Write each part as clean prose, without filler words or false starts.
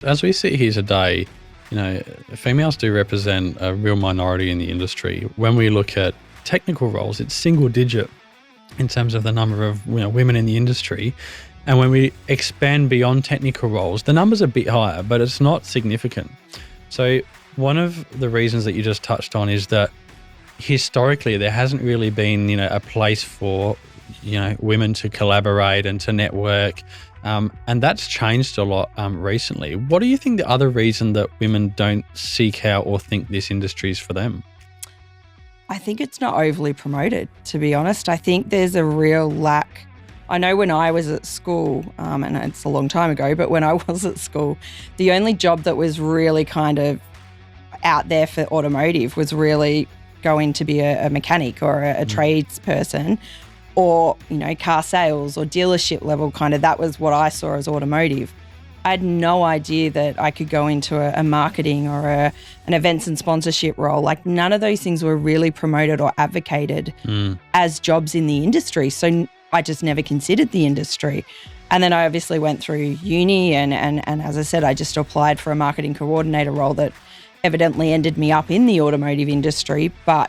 As we sit here today, females do represent a real minority in the industry. When we look at technical roles, it's single digit in terms of the number of women in the industry. And when we expand beyond technical roles, the number's a bit higher, but it's not significant. So one of the reasons that you just touched on is that historically there hasn't really been, a place for, women to collaborate and to network. And that's changed a lot recently. What do you think the other reason that women don't seek out or think this industry is for them? I think it's not overly promoted, to be honest. I think there's a real lack. I know when I was at school, and it's a long time ago, but when I was at school, the only job that was really kind of out there for automotive was really going to be a mechanic or a tradesperson, or, car sales or dealership level kind of. That was what I saw as automotive. I had no idea that I could go into a marketing or an events and sponsorship role. Like, none of those things were really promoted or advocated as jobs in the industry. So I just never considered the industry. And then I obviously went through uni and as I said, I just applied for a marketing coordinator role that evidently ended me up in the automotive industry. But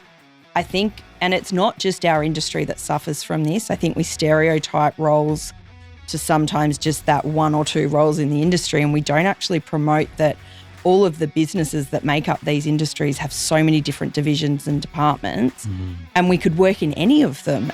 I think, and it's not just our industry that suffers from this, I think we stereotype roles to sometimes just that one or two roles in the industry, and we don't actually promote that all of the businesses that make up these industries have so many different divisions and departments, and we could work in any of them.